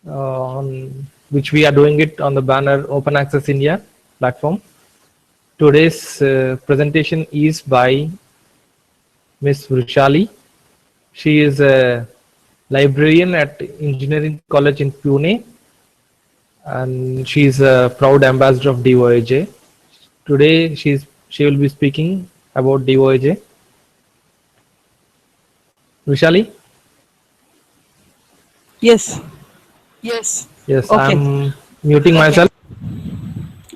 on which we are doing it on the banner Open Access India platform. Today's presentation is by Miss Vrushali. She is a librarian at Engineering College in Pune, and she is a proud ambassador of DOAJ. Today, she will be speaking about DOAJ. Vrushali? Yes. Yes, Okay. I'm muting myself.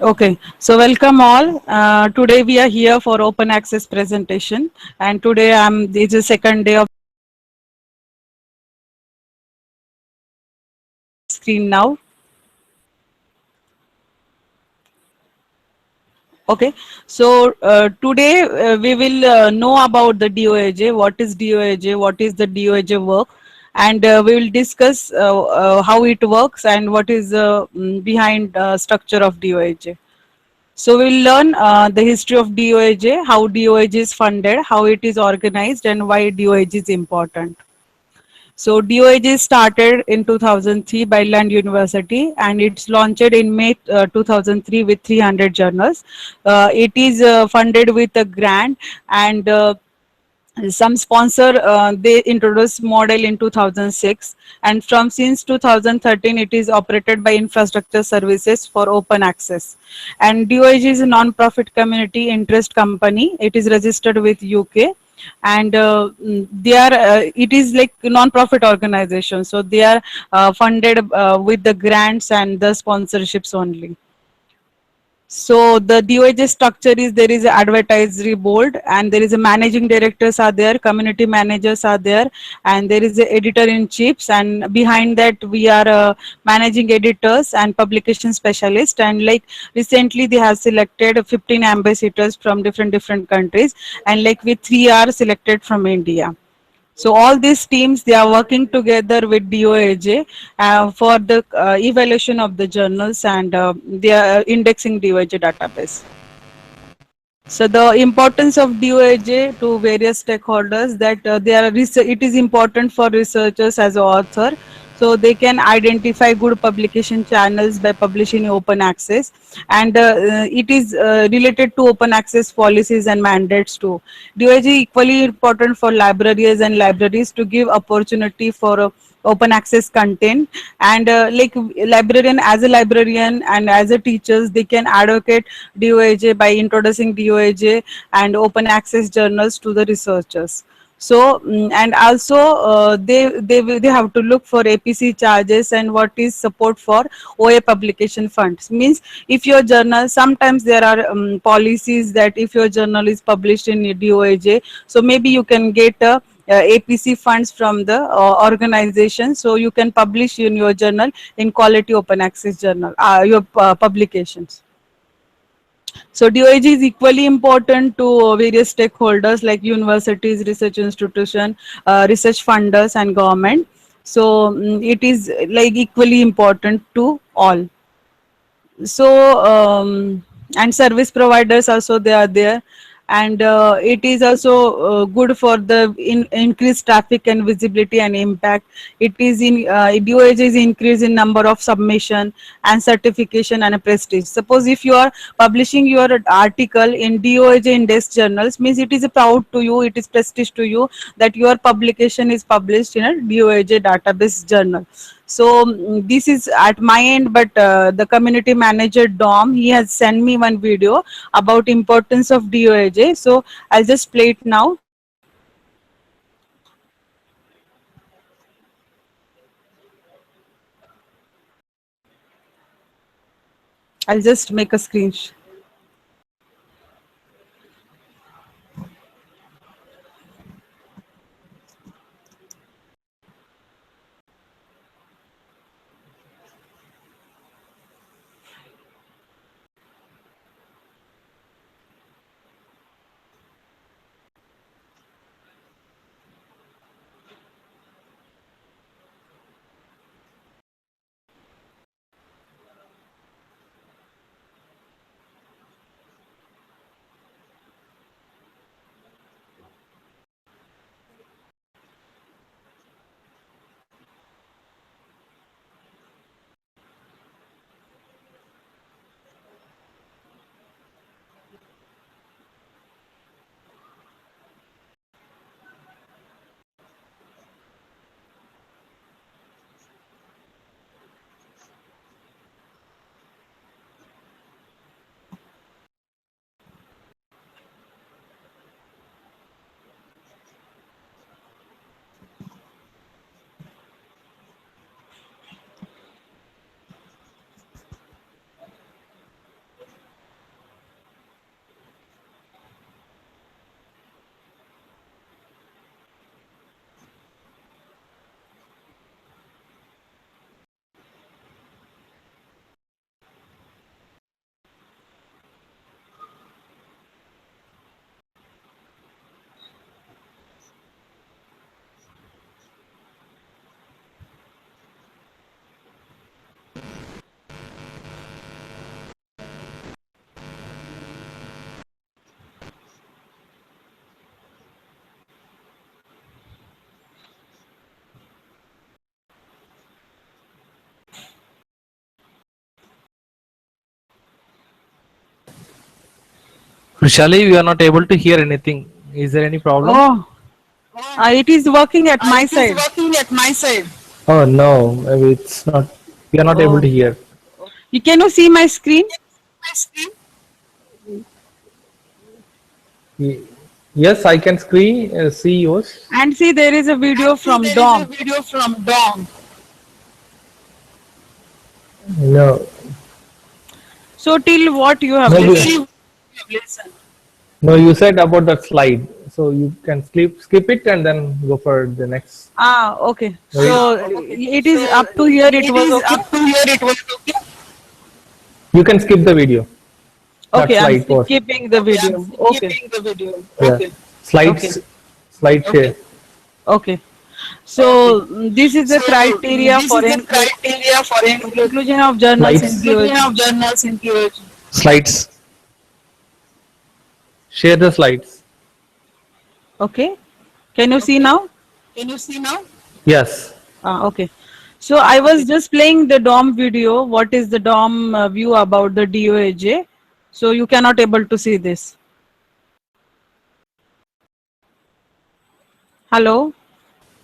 Okay. So welcome all. Today we are here for open access presentation, and today this is second day of screen now. Okay. So today we will know about the DOAJ. What is DOAJ? What is the DOAJ work? And we will discuss how it works and what is behind structure of DOAJ. So we'll learn the history of DOAJ, how DOAJ is funded, how it is organized, and why DOAJ is important. So DOAJ started in 2003 by Land University, and it's launched in May 2003 with 300 journals. It is funded with a grant, and some sponsor they introduced model in 2006, and from since 2013 it is operated by infrastructure services for open access. And DOAG is a non-profit community interest company. It is registered with UK, and they are it is like a non-profit organization, so they are funded with the grants and the sponsorships only. So the DOAJ structure is, there is an advisory board, and there is a managing directors are there, community managers are there, and there is a editor in chiefs, and behind that we are managing editors and publication specialists. And like recently they have selected 15 ambassadors from different countries, and like we 3 are selected from India. So all these teams, they are working together with DOAJ for the evaluation of the journals, and they are indexing DOAJ database. So the importance of DOAJ to various stakeholders, that it is important for researchers as an author, so they can identify good publication channels by publishing open access, and it is related to open access policies and mandates too. DOAJ equally important for librarians and libraries to give opportunity for open access content, and like librarian, as a librarian and as a teachers, they can advocate DOAJ by introducing DOAJ and open access journals to the researchers. So and also they have to look for APC charges and what is support for OA publication funds. Means if your journal, sometimes there are policies that if your journal is published in DOAJ, so maybe you can get a APC funds from the organization, so you can publish in your journal in quality open access journal, your publications. So DOAG is equally important to various stakeholders like universities, research institution, research funders, and government. So it is like equally important to all. So and service providers also, they are there, and it is also good for the increased traffic and visibility and impact. It is in DOAJ is increase in number of submission and certification and prestige. Suppose if you are publishing your article in DOAJ index journals, means it is a proud to you, it is prestige to you that your publication is published in a DOAJ database journal. So this is at my end, but the community manager Dom, he has sent me one video about importance of DOAJ. So I'll just play it now. I'll just make a screenshot. Vrushali, we are not able to hear anything. Is there any problem? Oh, it is working at my It is side. working at my side. Oh no, maybe it's not. We are not able to Oh, hear. can you see my screen? My screen. Y- Yes, I can see yours. And see, there is a video And see, from there is a Dom. video from Dom. No, So till what you have no, listened? Listen. no. You said about that slide, so you can skip it and then go for the next. Okay. Right. So it is up to here. It It was is okay. up to here. It was okay. You can skip the video. That Okay, I'm slide first. keeping the Okay, I'm video. Okay, keeping the video. Yeah. Okay. okay, Slide share. okay. So this is the So criteria this for is the criteria for inclusion of journals in Slides. inclusion DOAJ. of journals in DOAJ. Slides. Share the slides. Okay. Can you see now? Can you see now? Yes. Okay. So I was just playing the DOM video. What is the DOM view about the DOAJ? So you cannot able to see this. Hello.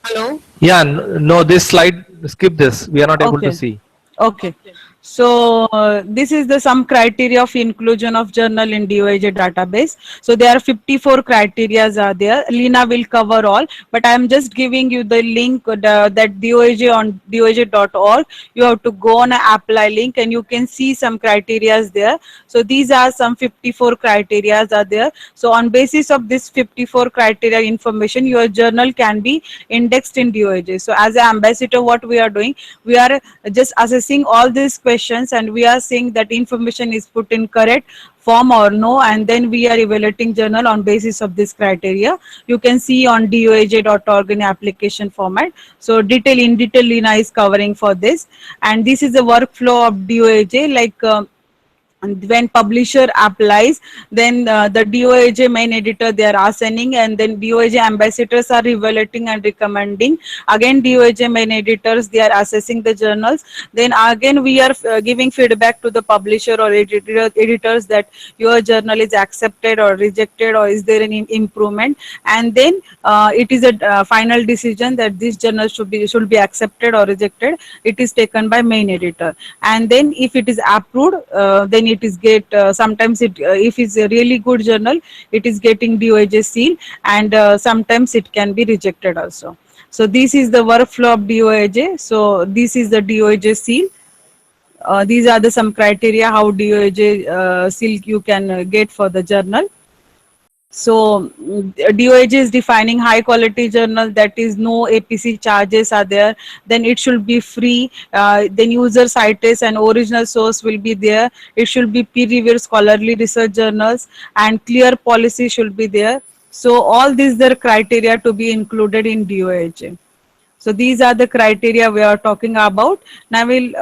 Hello. Yeah. No, this slide. Skip this. We are not able to Okay. see. Okay. So this is the some criteria of inclusion of journal in DOAJ database. So there are 54 criteria are there. Lina will cover all, but I am just giving you the link that DOAJ on DOAJ.org. You have to go on a apply link and you can see some criteria there. So these are some 54 criteria are there. So on basis of this 54 criteria information, your journal can be indexed in DOAJ. So as an ambassador, what we are doing, we are just assessing all these questions and we are seeing that information is put in correct form or no, and then we are evaluating journal on basis of this criteria. You can see on doaj.org in application format. So in detail Lina is covering for this, and this is the workflow of DOAJ, like and when publisher applies, then the DOAJ main editor they are assigning, and then DOAJ ambassadors are evaluating and recommending. Again DOAJ main editors they are assessing the journals. Then again we are giving feedback to the publisher or editors that your journal is accepted or rejected, or is there any improvement, and then it is a final decision that this journal should be accepted or rejected. It is taken by main editor, and then if it is approved, then it is sometimes if it's a really good journal, it is getting DOAJ seal, and sometimes it can be rejected also. So this is the workflow of DOAJ. So this is the DOAJ seal. These are the some criteria how DOAJ seal you can get for the journal. So DOAJ is defining high quality journal, that is no APC charges are there, then it should be free, then user cites and original source will be there, it should be peer reviewed scholarly research journals, and clear policy should be there. So all these are criteria to be included in DOAJ. So these are the criteria we are talking about. Now we'll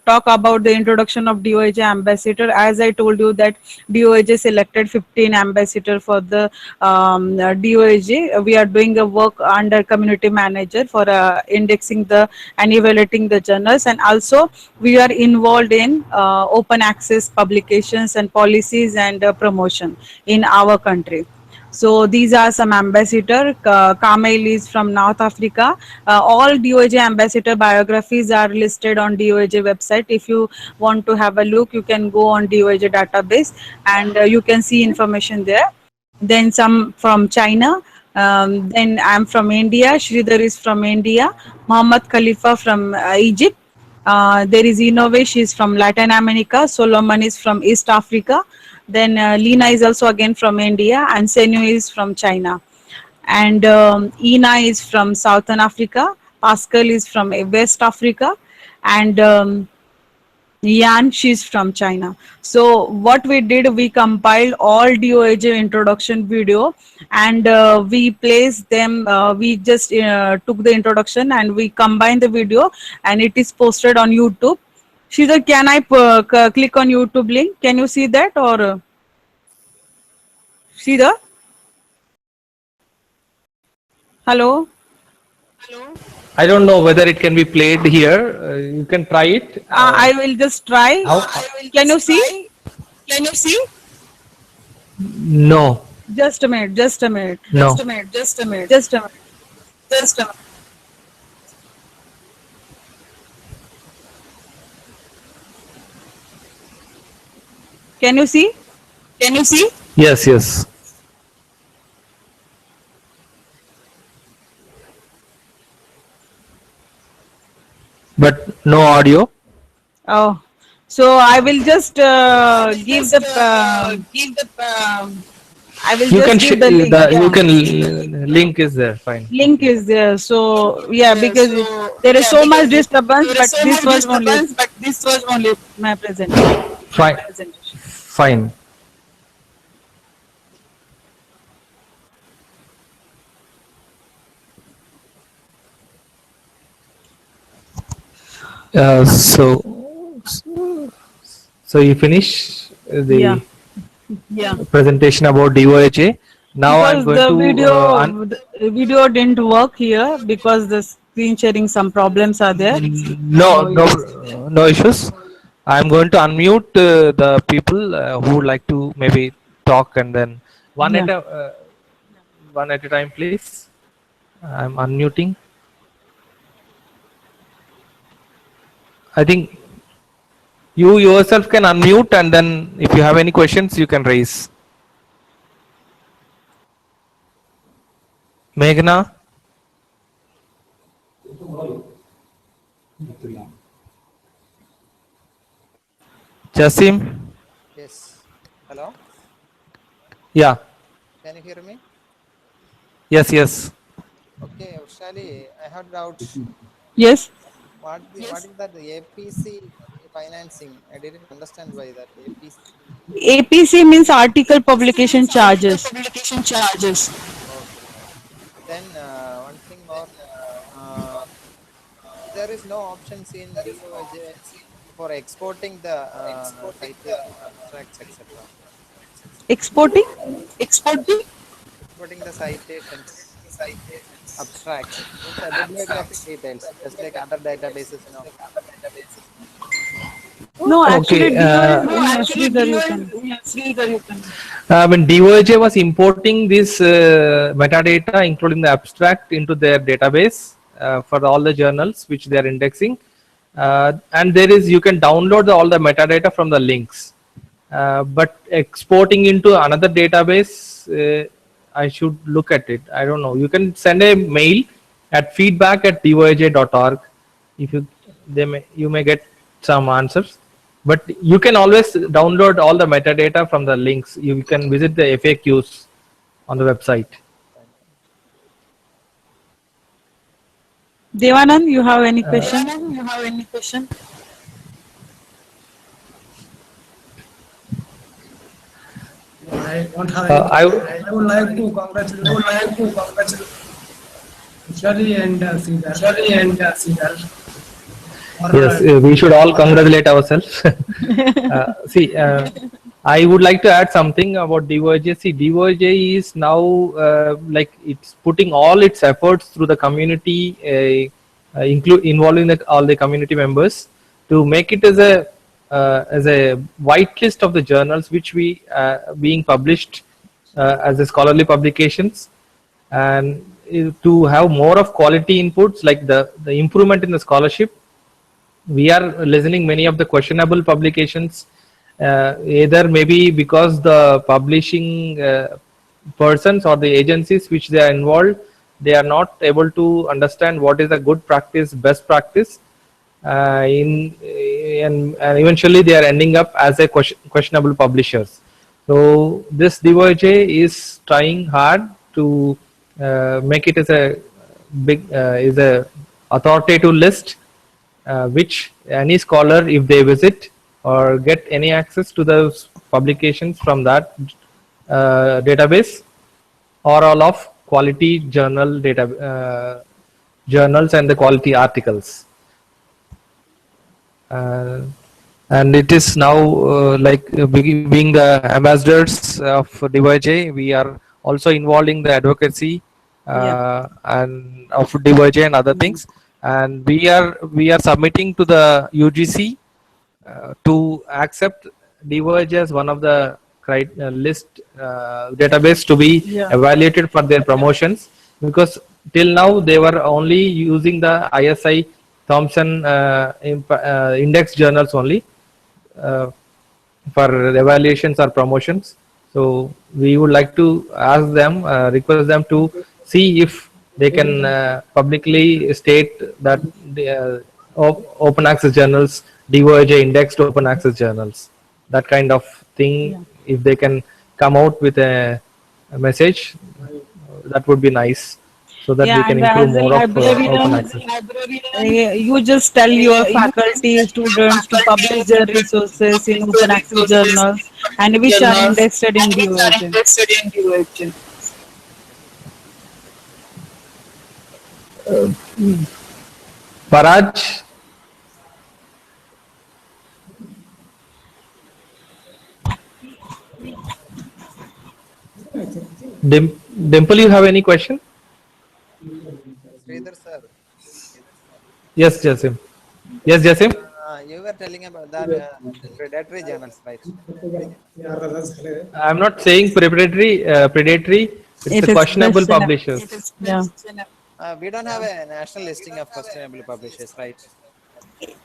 talk about the introduction of DOAJ ambassador. As I told you that DOAJ selected 15 ambassador for the DOAJ. We are doing a work under community manager for indexing the and evaluating the journals, and also we are involved in open access publications and policies and promotion in our country. So these are some ambassador. Kamel is from North Africa. All DOAJ ambassador biographies are listed on DOAJ website. If you want to have a look, you can go on DOAJ database and you can see information there. Then some from China. Then I'm from India. Sridhar is from India. Muhammad Khalifa from Egypt. There is Inove, she is from Latin America. Solomon is from East Africa. Then Lina is also again from India, and Senyu is from China. And Ina is from Southern Africa. Pascal is from West Africa. And Yan, she's from China. So what we did, we compiled all DOAJ introduction video, and we placed them, we just took the introduction and we combined the video, and it is posted on YouTube. Shida, can I click on YouTube link? Can you see that, or Shida? Hello? I don't know whether it can be played here. You can try it. I will just try. How? Can you see? Can you see? No, Just a minute, just a minute, no. Just a minute. just a minute. Just a minute. Can you see? Can you see? Yes, yes. But no audio. Oh, so I will just give the Give the I will You just can give the link. you Yeah, can link is there. Fine. link is there. So yeah, because so there is yeah, so much because disturbance, there is but so this much was only disturbance, but this was only my presentation. Fine. Fine. Uh, so so you finish Yeah, the yeah. presentation about DOAJ. Now I'm because going the to video didn't work here because the screen sharing some problems are there. no So no yes, no issues. I'm going to unmute the people who would like to maybe talk, and then one yeah. at a one at a time, please. I'm unmuting. I think you yourself can unmute, and then if you have any questions, you can raise. Meghna, Jasim, Yes. Hello. yeah, Can you hear me? yes, yes. Okay, Vrushali, I have doubts. Yes. What is that APC financing? I didn't understand why that APC. APC means article PC publication means article charges. publication charges. Okay. Then one thing more. Uh, there is no options in DOAJ for exporting the citations, abstracts, etc. Exporting? Exporting Exporting the citations, abstracts means bibliographic details, just like other databases. No, actually Okay. DOS no, in actually, Sridhar you can. Sridhar, you can. When DOAJ was importing this metadata, including the abstract, into their database for all the journals which they are indexing, and there is you can download all the metadata from the links. But exporting into another database, I should look at it. I don't know. You can send a mail at feedback@doaj.org. If you may get some answers. But you can always download all the metadata from the links. You can visit the FAQs on the website. Devanand, you have any question? Devanand, you have any question? I don't have I any. I would like to congratulate Vrushali and Sridhar. Yes, we should all congratulate ourselves. See, I would like to add something about DOJ. See, DOJ is now like it's putting all its efforts through the community, involving all the community members to make it as a white list of the journals which we being published as a scholarly publications, and to have more of quality inputs like the improvement in the scholarship. We are listening many of the questionable publications, either maybe because the publishing persons or the agencies which they are involved, they are not able to understand what is a good practice, best practice, and eventually they are ending up as a questionable publishers. So this DOJ is trying hard to make it as a big is a authoritative list, which any scholar, if they visit or get any access to those publications from that database, or all of quality journals and the quality articles. Uh, and it is now being the ambassadors of DOAJ, we are also involving the advocacy Yeah. and of DOAJ and other things, and we are submitting to the UGC to accept DOAJ as one of the list database to be Yeah. evaluated for their promotions, because till now they were only using the ISI Thomson index journals only for evaluations or promotions. So we would like to ask them, request them to see if they can publicly state that the open access journals, DOAJ indexed open access journals, that kind of thing. If they can come out with a message, that would be nice, so that we Yeah, can and improve as a more of open librarian, access. you just tell your faculty, students to publish their resources in open access journals and which are Journals indexed in and which are DOAJ. interested in DOAJ. Paraj, Dimple, you have any question? Sridhar sir, Yes, Jasim. Yes, Jasim. you were telling about that predatory journals, right? I'm not saying predatory. It's a It is questionable questionable. publishers. Yeah. We don't have a national listing of questionable publishers, right?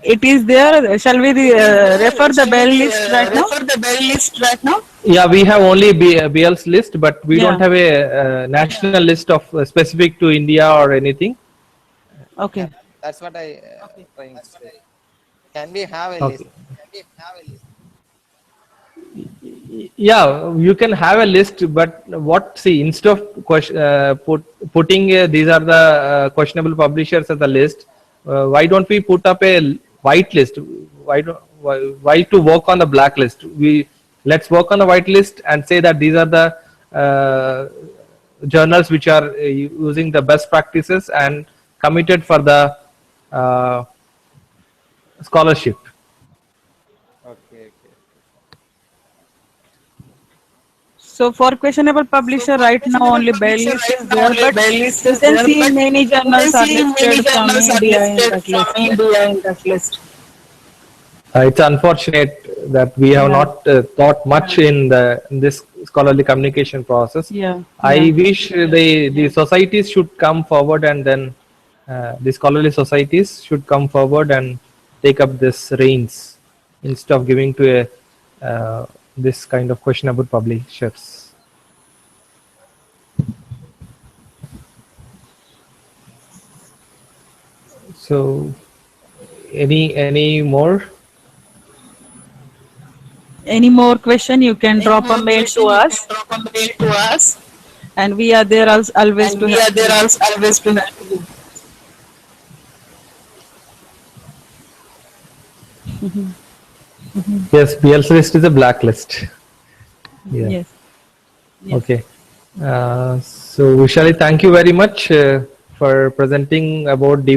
It is there. Shall we refer the Shall bell we list right now? refer the bell list right now? Yeah, we have only BL's list, but we don't Yeah. have a national list of specific to India or anything. Okay. That's what I trying to say. Can we have a list? Okay. Yeah, you can have a list, but instead of putting these are the questionable publishers as a list, why don't we put up a white list? Why to work on the blacklist? Let's work on the white list and say that these are the journals which are using the best practices and committed for the scholarship. Okay. So for questionable publisher right now only bell list is there, but Bell list you is can there, see but many you can journals are see many listed from journals are India in listed that from list. India in that list. It's unfortunate that we have not thought much in this scholarly communication process. Yeah. I wish the societies should come forward, and then the scholarly societies should come forward and take up this reins instead of giving to a this kind of questionable publishers. So, any more? Any more question, you can drop a mail to us, Drop a mail to us, and we are there always and to we are help there you. always to help you. Yes, BL's list is a blacklist. Yeah. Yes. Okay. So Vrushali, thank you very much for presenting about DOAJ.